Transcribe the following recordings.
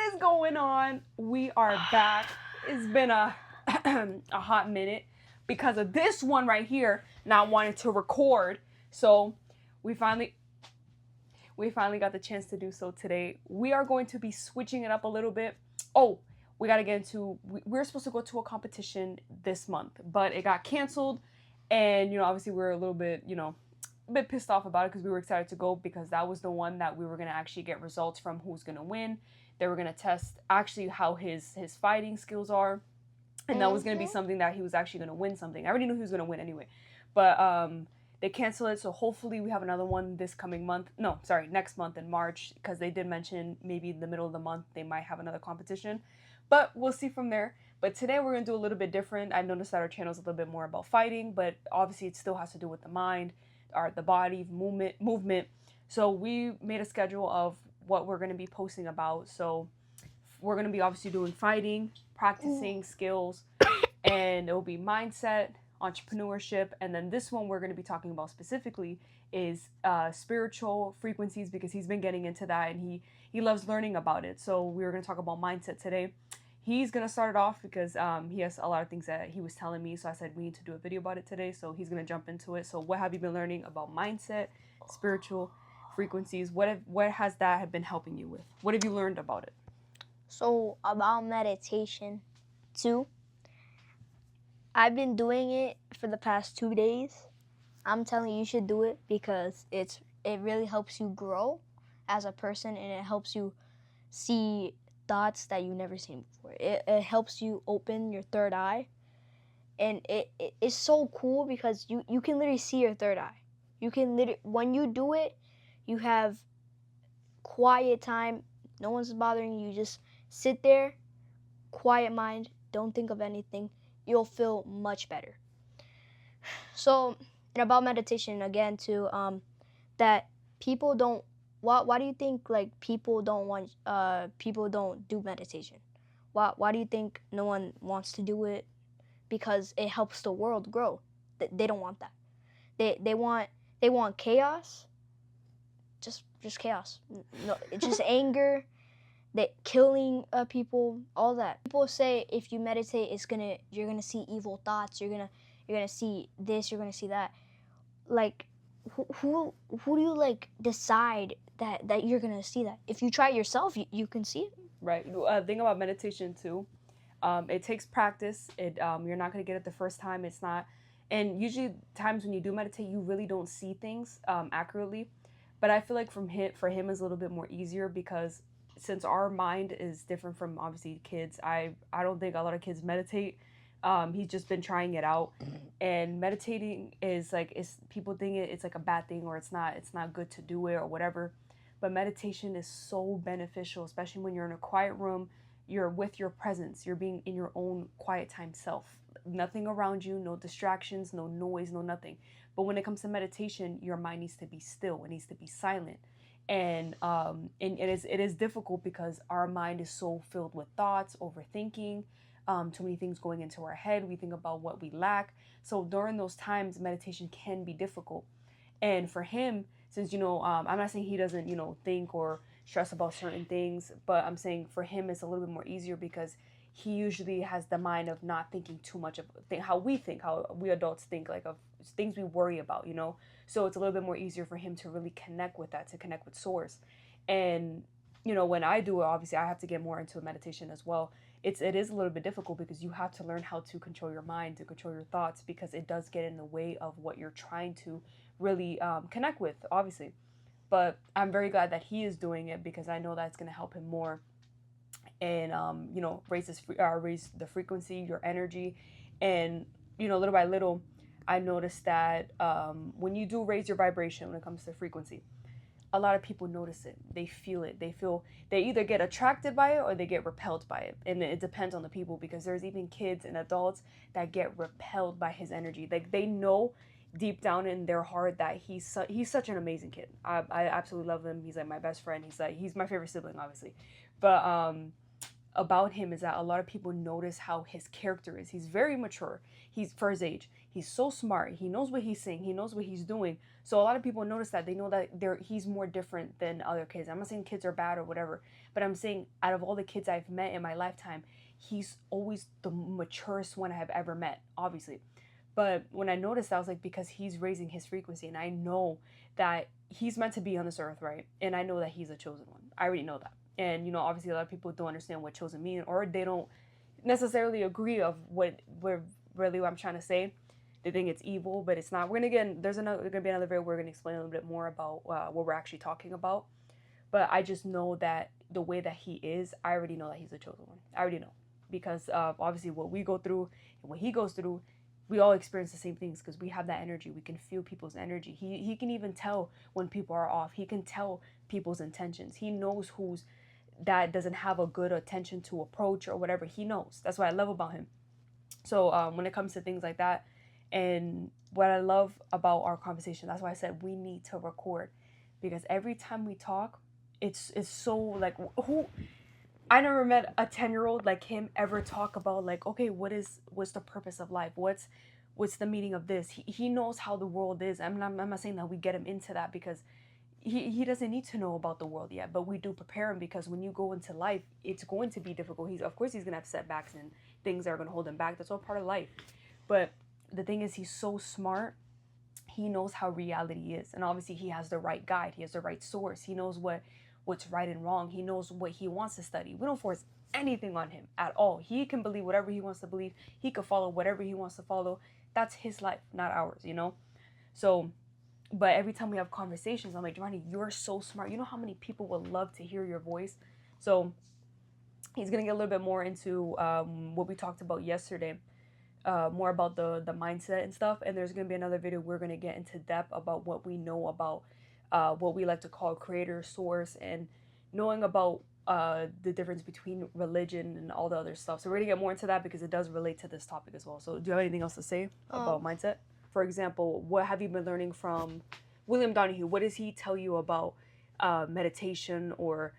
is going on? We are back. It's been a a hot minute because of this one right here not wanting to record. So we finally got the chance to do so today. We are going to be switching it up a little bit. Oh, we got to get into, we're supposed to go to a competition this month, but it got canceled. And, obviously we're a little bit, a bit pissed off about it because we were excited to go because that was the one that we were going to actually get results from who's going to win. They were going to test actually how his fighting skills are. And that was going to be something that he was actually going to win something. I already knew he was going to win anyway. But they canceled it, so hopefully we have another one this coming month. No, sorry, next month in March, because they did mention maybe in the middle of the month they might have another competition. But we'll see from there. But today we're going to do a little bit different. I noticed that our channel is a little bit more about fighting, but obviously it still has to do with the mind, the body, movement. So we made a schedule of what we're going to be posting about. So we're going to be obviously doing fighting, practicing skills, and it will be mindset, entrepreneurship, and then this one we're going to be talking about specifically is spiritual frequencies, because he's been getting into that and he loves learning about it. So we're going to talk about mindset today. He's going to start it off because he has a lot of things that he was telling me, so I said we need to do a video about it today, so he's going to jump into it. So what have you been learning about mindset, spiritual frequencies? What has that been helping you with? What have you learned about it? So about meditation too, I've been doing it for the past 2 days. I'm telling you should do it because it really helps you grow as a person, and it helps you see thoughts that you've never seen before. It helps you open your third eye, and it is so cool because you can literally see your third eye. You can literally, when you do it, you have quiet time. No one's bothering you. You just sit there, quiet mind, don't think of anything. You'll feel much better. So, and about meditation again too, that people don't. Why do you think like people don't do meditation? Why do you think no one wants to do it? Because it helps the world grow. They don't want that. They want chaos. Just chaos. No, it's just anger. That killing people, all that. People say if you meditate, you're gonna see evil thoughts. You're gonna see this. You're gonna see that. Like, who do you like decide that you're gonna see that? If you try it yourself, you can see it. Right. Thing about meditation too, it takes practice. You're not gonna get it the first time. It's not, and usually times when you do meditate, you really don't see things accurately. But I feel like for him is a little bit more easier because since our mind is different from obviously kids, I don't think a lot of kids meditate. He's just been trying it out, and meditating is like, people think it's like a bad thing or it's not good to do it or whatever. But meditation is so beneficial, especially when you're in a quiet room, you're with your presence, you're being in your own quiet time self. Nothing around you, no distractions, no noise, no nothing. But when it comes to meditation, your mind needs to be still, it needs to be silent. And it is difficult because our mind is so filled with thoughts, overthinking, too many things going into our head. We think about what we lack. So during those times, meditation can be difficult. And for him, since I'm not saying he doesn't think or stress about certain things, but I'm saying for him it's a little bit more easier because he usually has the mind of not thinking too much of how we adults think, like of things we worry about, so it's a little bit more easier for him to really connect with that, to connect with source. And when I do it, obviously I have to get more into meditation as well. It is a little bit difficult because you have to learn how to control your mind, to control your thoughts, because it does get in the way of what you're trying to really connect with, obviously. But I'm very glad that he is doing it because I know that's going to help him more, and raise the frequency, your energy. And little by little I noticed that when you do raise your vibration, when it comes to frequency, a lot of people notice it. They feel it. They either get attracted by it or they get repelled by it. And it depends on the people, because there's even kids and adults that get repelled by his energy. Like, they know deep down in their heart that he's such an amazing kid. I absolutely love him. He's like my best friend. He's my favorite sibling, obviously. But about him is that a lot of people notice how his character is. He's very mature. He's for his age. He's so smart. He knows what he's saying. He knows what he's doing. So a lot of people notice that. They know that he's more different than other kids. I'm not saying kids are bad or whatever, but I'm saying out of all the kids I've met in my lifetime, he's always the maturest one I have ever met, obviously. But when I noticed that, I was like, because he's raising his frequency, and I know that he's meant to be on this earth, right? And I know that he's a chosen one. I already know that. And, you know, obviously a lot of people don't understand what chosen means, or they don't necessarily agree of what really what I'm trying to say. They think it's evil, but it's not. We're gonna get, there's gonna be another video where we're gonna explain a little bit more about what we're actually talking about. But I just know that the way that he is, I already know that he's a chosen one. I already know, because obviously what we go through and what he goes through, we all experience the same things because we have that energy. We can feel people's energy. He can even tell when people are off. He can tell people's intentions. He knows who's that doesn't have a good attention to approach or whatever. He knows. That's what I love about him. So when it comes to things like that, and what I love about our conversation, that's why I said we need to record, because every time we talk, it's so like, who, I never met a 10-year-old like him ever talk about like, okay, what's the purpose of life? What's the meaning of this? He knows how the world is. I'm not saying that we get him into that, because he doesn't need to know about the world yet, but we do prepare him, because when you go into life, it's going to be difficult. He's gonna have setbacks and things that are gonna hold him back. That's all part of life. But the thing is, he's so smart. He knows how reality is, and obviously he has the right guide. He has the right source. He knows what's right and wrong. He knows what he wants to study. We don't force anything on him at all. He can believe whatever he wants to believe. He could follow whatever he wants to follow. That's his life, not ours, you know? So, but every time we have conversations, I'm like, Giovanni, you're so smart. You know how many people would love to hear your voice? So he's going to get a little bit more into what we talked about yesterday, more about the mindset and stuff. And there's going to be another video we're going to get into depth about what we know about what we like to call creator source, and knowing about the difference between religion and all the other stuff. So we're going to get more into that because it does relate to this topic as well. So do you have anything else to say about mindset? For example, what have you been learning from William Donahue? What does he tell you about meditation or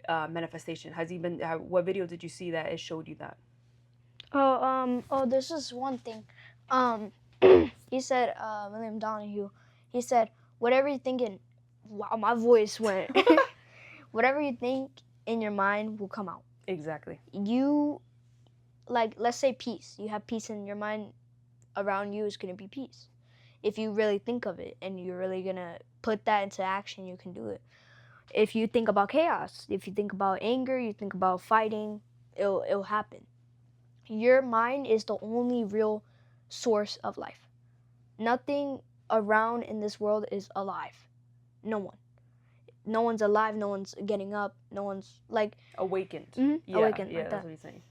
manifestation? Has he been? What video did you see that it showed you that? This is one thing. He said, William Donahue, he said, whatever you're thinking, wow, my voice went. Whatever you think in your mind will come out. Exactly. You, like, let's say peace. You have peace in your mind, around you is going to be peace. If you really think of it and you're really going to put that into action, you can do it. If you think about chaos, if you think about anger, you think about fighting, it'll happen. Your mind is the only real source of life. Nothing around in this world is alive. No one. No one's alive. No one's getting up. No one's like awakened. Mm-hmm, yeah, awakened. Yeah, like that's that. what he's saying.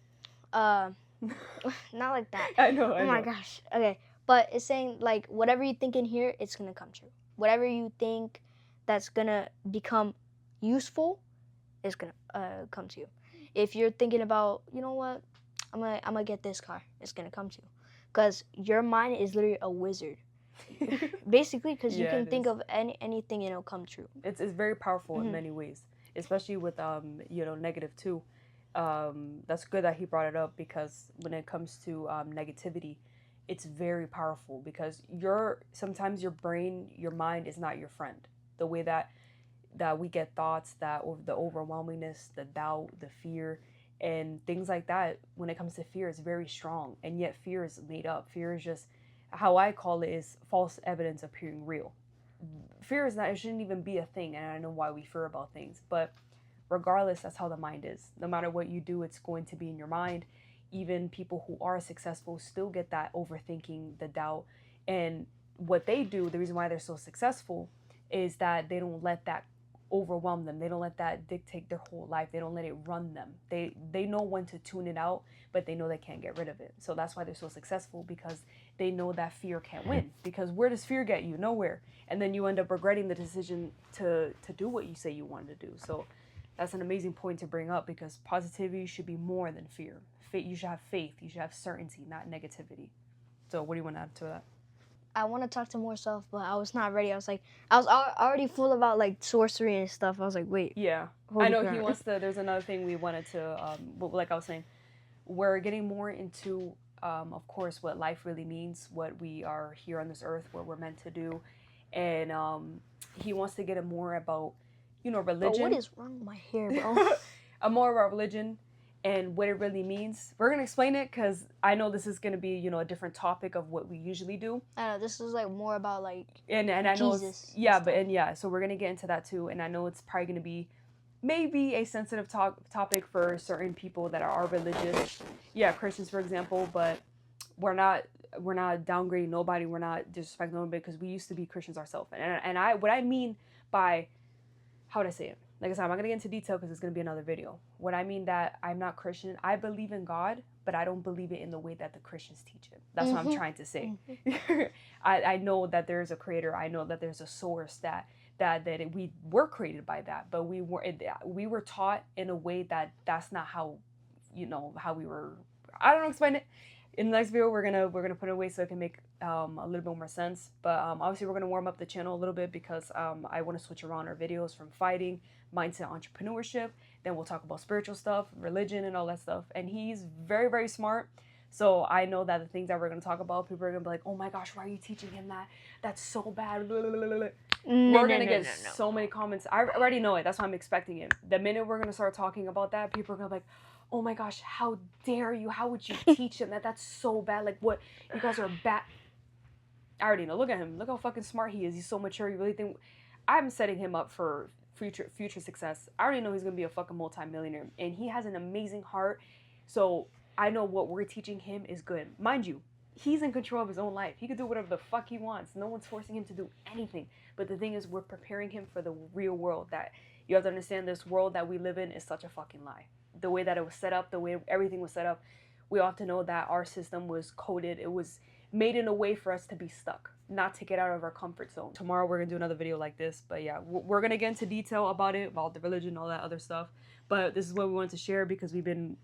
Not like that. I know. Oh my gosh. Okay, but it's saying like whatever you think in here, it's gonna come true. Whatever you think that's gonna become useful is gonna come to you. If you're thinking about, you know what, I'm gonna get this car, it's gonna come to you, because your mind is literally a wizard. Basically, because you can think of anything and it'll come true. It's very powerful in many ways, especially with negative too. That's good that he brought it up, because when it comes to negativity, it's very powerful, because sometimes your brain, your mind is not your friend. The way that we get thoughts, that the overwhelmingness, the doubt, the fear, and things like that. When it comes to fear, it's very strong, and yet fear is made up. Fear is just, how I call it, is false evidence appearing real. Fear is not, it shouldn't even be a thing, and I know why we fear about things, but regardless, that's how the mind is. No matter what you do, it's going to be in your mind. Even people who are successful still get that overthinking, the doubt, and what they do, the reason why they're so successful, is that they don't let that overwhelm them. They don't let that dictate their whole life. They don't let it run them. They know when to tune it out, but they know they can't get rid of it. So that's why they're so successful, because they know that fear can't win. Because where does fear get you? Nowhere. And then you end up regretting the decision to do what you say you wanted to do. So that's an amazing point to bring up, because positivity should be more than fear. You should have faith. You should have certainty, not negativity. So what do you want to add to that? I want to talk to more stuff, but I was not ready. I was like, I was already full about like sorcery and stuff. I was like, wait. Yeah, I know he wants to. There's another thing we wanted to, like I was saying, we're getting more into, of course, what life really means, what we are here on this earth, what we're meant to do, and he wants to get it more about, religion. Bro, what is wrong with my hair, bro? More about religion and what it really means. We're gonna explain it because I know this is gonna be, a different topic of what we usually do. I know this is like more about like and I know Jesus. So we're gonna get into that too, and I know it's probably gonna be maybe a sensitive topic for certain people that are religious, Christians for example, but we're not downgrading nobody, we're not disrespecting nobody, because we used to be Christians ourselves, and I what I mean by, how would I say it? Like I said, I'm not going to get into detail because it's going to be another video. What I mean that I'm not Christian, I believe in God, but I don't believe it in the way that the Christians teach it. That's what I'm trying to say. I know that there's a creator. I know that there's a source that we were created by that, but we were taught in a way that that's not how, how we were. I don't know, explain it. In the next video, we're gonna put it away so it can make a little bit more sense. But obviously, we're gonna warm up the channel a little bit because I want to switch around our videos from fighting, mindset, entrepreneurship. Then we'll talk about spiritual stuff, religion, and all that stuff. And he's very, very smart. So I know that the things that we're gonna talk about, people are gonna be like, "Oh my gosh, why are you teaching him that? That's so bad." We're gonna get so many comments. I already know it. That's why I'm expecting it. The minute we're gonna start talking about that, people are gonna be like, "Oh my gosh, how dare you? How would you teach him that? That's so bad. Like, what? You guys are bad." I already know. Look at him. Look how fucking smart he is. He's so mature. You really think I'm setting him up for future success? I already know he's gonna be a fucking multimillionaire, and he has an amazing heart. So I know what we're teaching him is good. Mind you, he's in control of his own life. He can do whatever the fuck he wants. No one's forcing him to do anything. But the thing is, we're preparing him for the real world. That you have to understand, this world that we live in is such a fucking lie. The way that it was set up, the way everything was set up, we all have to know that our system was coded. It was made in a way for us to be stuck, not to get out of our comfort zone. Tomorrow we're gonna do another video like this, but yeah, we're gonna get into detail about it, about the religion, all that other stuff. But this is what we wanted to share because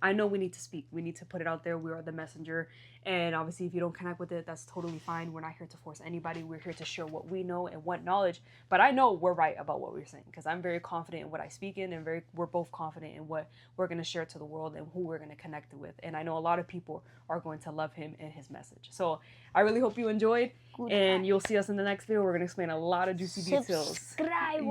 I know we need to speak. We need to put it out there. We are the messenger. And obviously, if you don't connect with it, that's totally fine. We're not here to force anybody. We're here to share what we know and what knowledge. But I know we're right about what we're saying because I'm very confident in what I speak in, and we're both confident in what we're going to share to the world and who we're going to connect with. And I know a lot of people are going to love him and his message. So I really hope you enjoyed, and you'll see us in the next video. We're going to explain a lot of juicy details. Subscribe.